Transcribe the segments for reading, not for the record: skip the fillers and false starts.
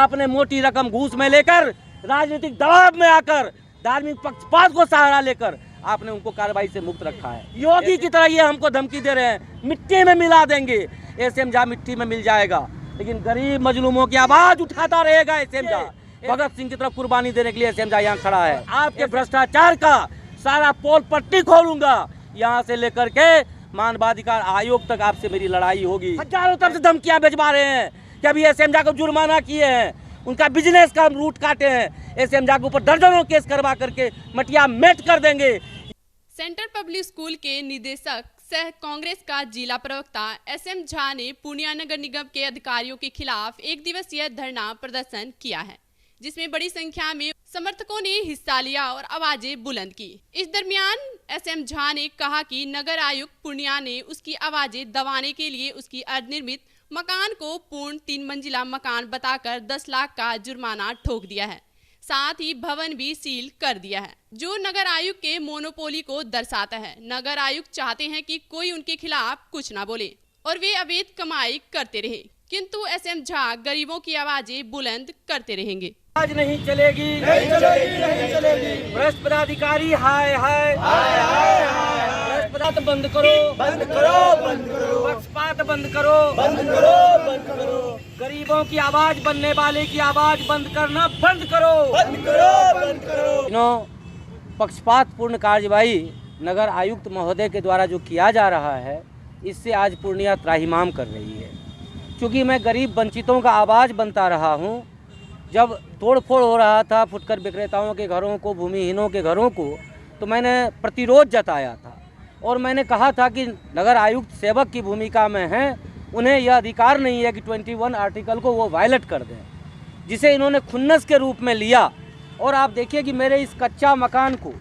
आपने मोटी रकम घूस में लेकर, राजनीतिक दबाव में आकर, धार्मिक पक्षपात को सहारा लेकर आपने उनको कार्रवाई से मुक्त रखा है। योगी की तरह ये हमको धमकी दे रहे हैं, मिट्टी में मिला देंगे। एसएम झा मिट्टी में मिल जाएगा, लेकिन गरीब मजलूमों की आवाज उठाता रहेगा एसएम झा। भगत सिंह की तरफ कुर्बानी देने के लिए एसएम झा यहाँ खड़ा है। आपके भ्रष्टाचार का सारा पोल पट्टी खोलूंगा, यहाँ से लेकर के मानवाधिकार आयोग तक आपसे मेरी लड़ाई होगी। हजारों तरफ से धमकियां भिजवा रहे हैं कि अभी एसएम झा को जुर्माना किए हैं, उनका बिजनेस का रूट काटे हैं। एसएम झा के ऊपर दर्जनों केस करवा करके मटिया मेट कर देंगे। सेंट्रल पब्लिक स्कूल के निदेशक सह कांग्रेस का जिला प्रवक्ता एसएम झा ने पूर्णिया नगर निगम के अधिकारियों के खिलाफ एक दिवसीय धरना प्रदर्शन किया है, जिसमें बड़ी संख्या में समर्थकों ने हिस्सा लिया और आवाजें बुलंद की। इस दरमियान एसएम झा ने कहा कि नगर आयुक्त पूर्णिया ने उसकी आवाजें दबाने के लिए उसकी अर्धनिर्मित मकान को पूर्ण 3 मंजिला मकान बताकर 10 लाख का जुर्माना ठोक दिया है। साथ ही भवन भी सील कर दिया है, जो नगर आयुक्त के मोनोपोली को दर्शाता है। नगर आयुक्त चाहते हैं कि कोई उनके खिलाफ कुछ ना बोले और वे अवैध कमाई करते रहे, किंतु एसएम झा गरीबों की आवाजें बुलंद करते रहेंगे। आज नहीं चलेगी, नहीं चलेगी, नहीं चलेगी। भ्रष्ट पदाधिकारी हाय हाय, हाय हाय हाय। भ्रष्टाचार बंद करो, बंद करो, बंद करो। पक्षपात बंद करो, बंद करो, बंद करो। गरीबों की आवाज बनने वाले की आवाज बंद करना बंद करो, बंद करो, बंद करो। पक्षपात पूर्ण कार्यवाही नगर आयुक्त महोदय के द्वारा जो किया जा रहा है, इससे आज पूर्णिया त्राहिमाम कर रही है। क्योंकि मैं गरीब वंचितों का आवाज़ बनता रहा हूँ। जब तोड़फोड़ हो रहा था फुटकर विक्रेताओं के घरों को, भूमिहीनों के घरों को, तो मैंने प्रतिरोध जताया था और मैंने कहा था कि नगर आयुक्त सेवक की भूमिका में हैं, उन्हें यह अधिकार नहीं है कि 21 आर्टिकल को वो वायलेट कर दें, जिसे इन्होंने खुन्नस के रूप में लिया। और आप देखिए कि मेरे इस कच्चा मकान को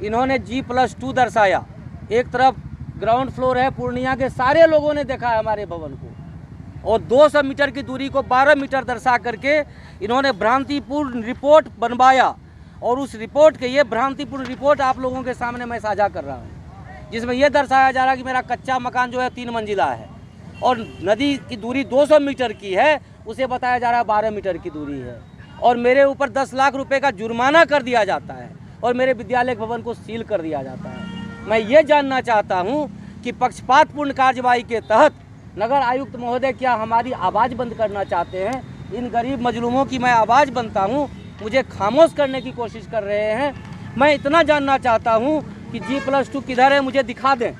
इन्होंने G+2 दर्शाया। एक तरफ ग्राउंड फ्लोर है, पूर्णिया के सारे लोगों ने देखा है हमारे भवन को, और 200 मीटर की दूरी को 12 मीटर दर्शा करके इन्होंने भ्रांतिपूर्ण रिपोर्ट बनवाया। और उस रिपोर्ट के, ये भ्रांतिपूर्ण रिपोर्ट आप लोगों के सामने मैं साझा कर रहा हूँ, जिसमें यह दर्शाया जा रहा है कि मेरा कच्चा मकान जो है 3 मंजिला है और नदी की दूरी 200 मीटर की है, उसे बताया जा रहा है 12 मीटर की दूरी है। और मेरे ऊपर 10 लाख रुपए का जुर्माना कर दिया जाता है और मेरे विद्यालय भवन को सील कर दिया जाता है। मैं ये जानना चाहता हूँ कि पक्षपातपूर्ण कार्यवाही के तहत नगर आयुक्त महोदय क्या हमारी आवाज़ बंद करना चाहते हैं? इन गरीब मजलूमों की मैं आवाज़ बनता हूं, मुझे खामोश करने की कोशिश कर रहे हैं। मैं इतना जानना चाहता हूं कि G+2 किधर है, मुझे दिखा दें।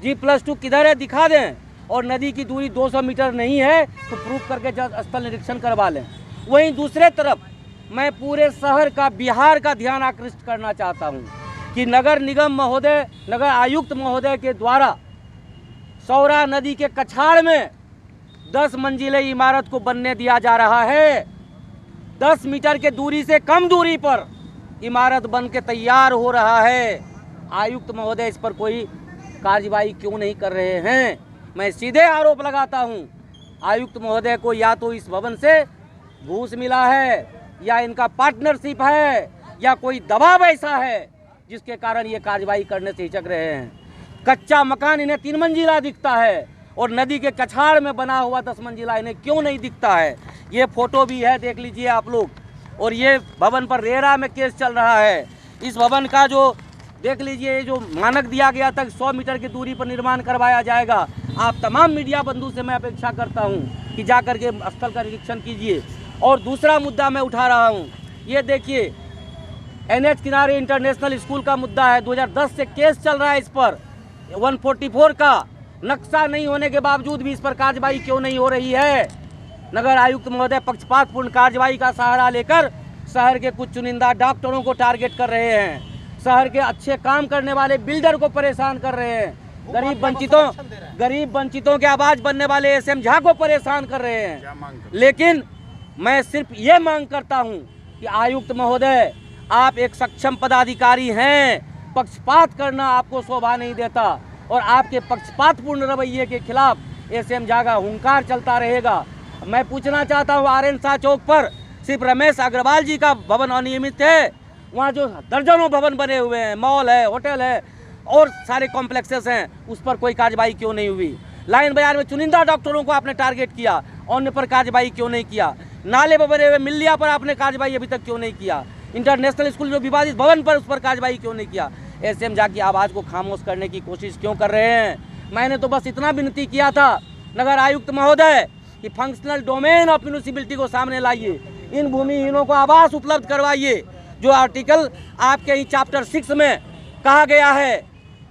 G+2 किधर है, दिखा दें। और नदी की दूरी 200 मीटर नहीं है तो प्रूफ करके स्थल निरीक्षण करवा लें। वहीं दूसरे तरफ मैं पूरे शहर का, बिहार का ध्यान आकृष्ट करना चाहता हूँ कि नगर निगम महोदय, नगर आयुक्त महोदय के द्वारा सौरा नदी के कछाड़ में 10 मंजिले इमारत को बनने दिया जा रहा है। 10 मीटर के दूरी से कम दूरी पर इमारत बन के तैयार हो रहा है। आयुक्त महोदय इस पर कोई कार्रवाई क्यों नहीं कर रहे हैं? मैं सीधे आरोप लगाता हूं, आयुक्त महोदय को या तो इस भवन से घूस मिला है, या इनका पार्टनरशिप है, या कोई दबाव ऐसा है जिसके कारण ये कार्रवाई करने से हिचक रहे हैं। कच्चा मकान इन्हें 3 मंजिला दिखता है और नदी के कछाड़ में बना हुआ 10 मंजिला इन्हें क्यों नहीं दिखता है? ये फोटो भी है, देख लीजिए आप लोग। और ये भवन पर रेरा में केस चल रहा है। इस भवन का जो देख लीजिए, जो मानक दिया गया था 100 मीटर की दूरी पर निर्माण करवाया जाएगा। आप तमाम मीडिया बंधु से मैं अपेक्षा करता हूँ कि जाकर के स्थल का निरीक्षण कीजिए। और दूसरा मुद्दा मैं उठा रहा हूँ, ये देखिए NH किनारे इंटरनेशनल स्कूल का मुद्दा है। 2010 से केस चल रहा है इस पर। 144 का नक्शा नहीं होने के बावजूद भी इस पर कार्रवाई क्यों नहीं हो रही है? नगर आयुक्त महोदय पक्षपातपूर्ण कार्रवाई का सहारा लेकर शहर के कुछ चुनिंदा डॉक्टरों को टारगेट कर रहे हैं, शहर के अच्छे काम करने वाले बिल्डर को परेशान कर रहे हैं, गरीब वंचितों के आवाज बनने वाले एसएम झा को परेशान कर रहे हैं। लेकिन मैं सिर्फ ये मांग करता हूँ कि आयुक्त महोदय, आप एक सक्षम पदाधिकारी हैं, पक्षपात करना आपको शोभा नहीं देता और आपके पक्षपातपूर्ण रवैये के खिलाफ एसएम झा का हुंकार चलता रहेगा। मैं पूछना चाहता हूँ, आर्यन शाह चौक पर सिर्फ रमेश अग्रवाल जी का भवन अनियमित है, वहाँ जो दर्जनों भवन बने हुए हैं, मॉल है, होटल है और सारे कॉम्प्लेक्सेस हैं, उस पर कोई कार्रवाई क्यों नहीं हुई? लाइन बाजार में चुनिंदा डॉक्टरों को आपने टारगेट किया, अन्य पर कार्रवाई क्यों नहीं किया? नाले पर बने हुए मिलिया पर आपने कार्रवाई अभी तक क्यों नहीं किया? इंटरनेशनल स्कूल जो विवादित भवन पर, उस पर कार्रवाई क्यों नहीं किया? एसएम झा की आवाज़ को खामोश करने की कोशिश क्यों कर रहे हैं? मैंने तो बस इतना विनती किया था नगर आयुक्त महोदय कि फंक्शनल डोमेन ऑफ म्यूनिसिपैलिटी को सामने लाइए, इन भूमिहीनों को आवास उपलब्ध करवाइए। जो आर्टिकल आपके ही चैप्टर 6 में कहा गया है,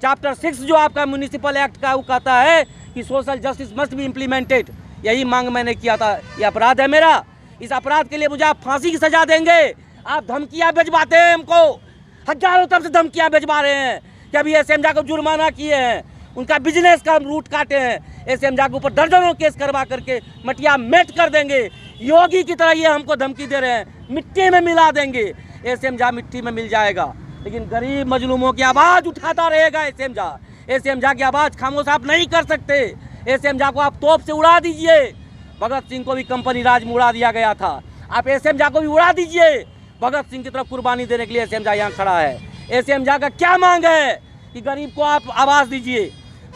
चैप्टर 6 जो आपका म्यूनिसिपल एक्ट का वो कहता है कि social justice must be implemented, यही मांग मैंने किया था। ये अपराध है मेरा, इस अपराध के लिए मुझे आप फांसी की सजा देंगे। आप धमकियाँ भिजवाते हैं हमको, हजारों तरफ से धमकियाँ भिजवा रहे हैं कि अभी एसएम झा को जुर्माना किए हैं, उनका बिजनेस का रूट काटे हैं, एसएम झा के ऊपर दर्जनों केस करवा करके मटिया मेट कर देंगे। योगी की तरह ये हमको धमकी दे रहे हैं, मिट्टी में मिला देंगे। एसएम झा मिट्टी में मिल जाएगा, लेकिन गरीब मजलूमों की आवाज़ उठाता रहेगा एसएम झा। एसएम झा की आवाज़ खामोश आप नहीं कर सकते। एसएम झा को आप तोप से उड़ा दीजिए। भगत सिंह को भी कंपनी राज में उड़ा दिया गया था, आप एसएम झा को भी उड़ा दीजिए। भगत सिंह की तरफ कुर्बानी देने के लिए एसएम झा यहाँ खड़ा है। एसएम झा का क्या मांग है कि गरीब को आप आवाज़ दीजिए,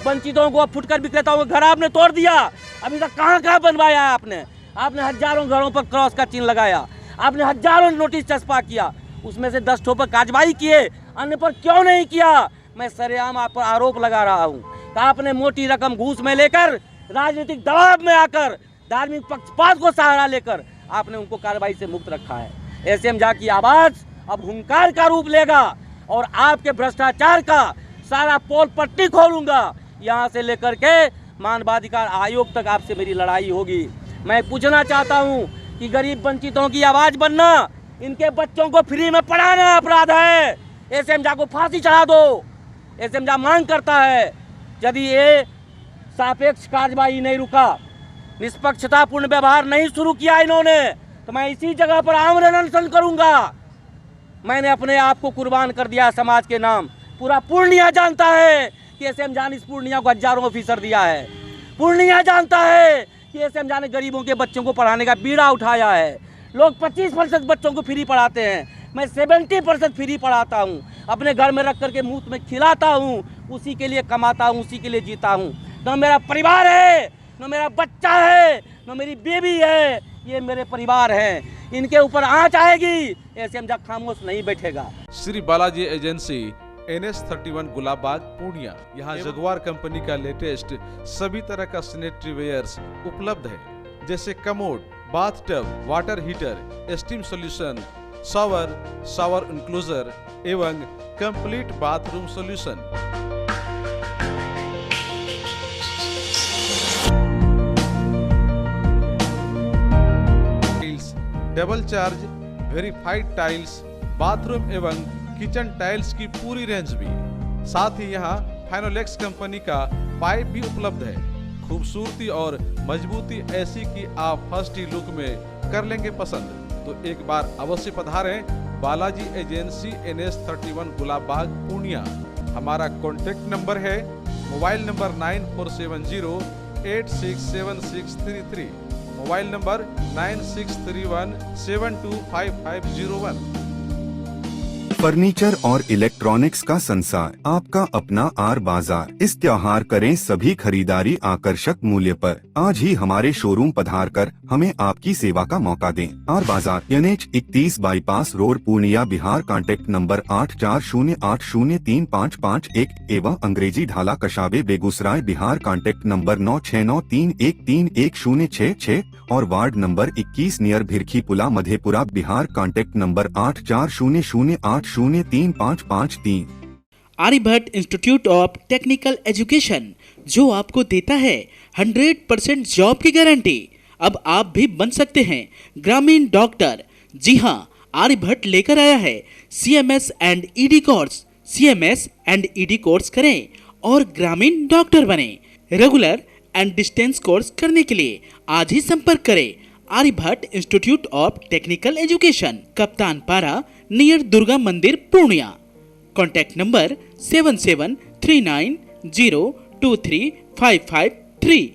वंचितों को, फुटकर विक्रेताओं का घर आपने तोड़ दिया, अभी तक कहाँ कहाँ बनवाया है आपने? आपने हजारों घरों पर क्रॉस का चिन्ह लगाया, आपने हजारों नोटिस चस्पा किया, उसमें से 10 पर कार्रवाई किए, अन्य पर क्यों नहीं किया? मैं सरेआम आप पर आरोप लगा रहा हूँ कि आपने मोटी रकम घूस में लेकर, राजनीतिक दबाव में आकर, धार्मिक पक्षपात को सहारा लेकर आपने उनको कार्रवाई से मुक्त रखा है। एसएम झा की आवाज़ अब हुंकार का रूप लेगा और आपके भ्रष्टाचार का सारा पोल पट्टी खोलूंगा। यहाँ से लेकर के मानवाधिकार आयोग तक आपसे मेरी लड़ाई होगी। मैं पूछना चाहता हूँ कि गरीब वंचितों की आवाज़ बनना, इनके बच्चों को फ्री में पढ़ाना अपराध है। एसएम झा को फांसी चढ़ा दो। एसएम झा मांग करता है, यदि ये सापेक्ष कार्रवाई नहीं रुका, निष्पक्षतापूर्ण व्यवहार नहीं शुरू किया इन्होंने, तो मैं इसी जगह पर आमरण अनशन करूंगा। मैंने अपने आप को कुर्बान कर दिया समाज के नाम। पूरा पूर्णिया जानता है कि एसएम झा ने इस पूर्णिया को हजारों ऑफिसर दिया है। पूर्णिया जानता है कि एसएम झा ने गरीबों के बच्चों को पढ़ाने का बीड़ा उठाया है। लोग 25% बच्चों को फ्री पढ़ाते हैं, मैं 70% फ्री पढ़ाता हूँ, अपने घर में रख करके मुफ्त में खिलाता हूँ, उसी के लिए कमाता हूँ, उसी के लिए जीता हूँ। न मेरा परिवार है, न मेरा बच्चा है, न मेरी बेबी है, ये मेरे परिवार हैं। इनके ऊपर आंच आएगी, एसएम झा खामोश नहीं बैठेगा। श्री बालाजी एजेंसी NS31 गुलाबबाग पूर्णिया, यहाँ जगुआर कंपनी का लेटेस्ट सभी तरह का सैनिटरी वेयर्स उपलब्ध है, जैसे commode, bathtub, water heater, steam solution, shower enclosure एवं complete bathroom solution. Double charge verified tiles, bathroom एवं किचन टाइल्स की पूरी रेंज भी। साथ ही यहाँ फाइनोलेक्स कंपनी का पाइप भी उपलब्ध है। खूबसूरती और मजबूती ऐसी कि आप फर्स्ट ही लुक में कर लेंगे पसंद। तो एक बार अवश्य पधारें बालाजी एजेंसी NS31 गुलाबबाग पूर्णिया। हमारा कॉन्टेक्ट नंबर है mobile number 9476367633, mobile number 9631725501। Furniture और इलेक्ट्रॉनिक्स का संसार, आपका अपना आर बाजार। इस त्योहार करें सभी खरीदारी आकर्षक मूल्य पर। आज ही हमारे शोरूम पधार कर हमें आपकी सेवा का मौका दें। आर बाजार NH 31 bypass road Purnia Bihar. Contact number 8408035551 एवं अंग्रेजी ढाला कशाबे बेगूसराय बिहार। कांटेक्ट नंबर 9693131066 और वार्ड नंबर 21 नियर भिरखी पुला Madhepura Bihar. Contact number 8400803553। Aryabhatta institute of technical education, जो आपको देता है 100% जॉब की गारंटी। अब आप भी बन सकते हैं ग्रामीण डॉक्टर। जी हाँ, आर्यभट्ट लेकर आया है CMS and ED course. CMS and ED course करें और ग्रामीण डॉक्टर बने। रेगुलर एंड डिस्टेंस कोर्स करने के लिए आज ही संपर्क करें Aryabhatta institute of technical education, Kaptan Para near Durga मंदिर पूर्णिया। Contact number 7739023553।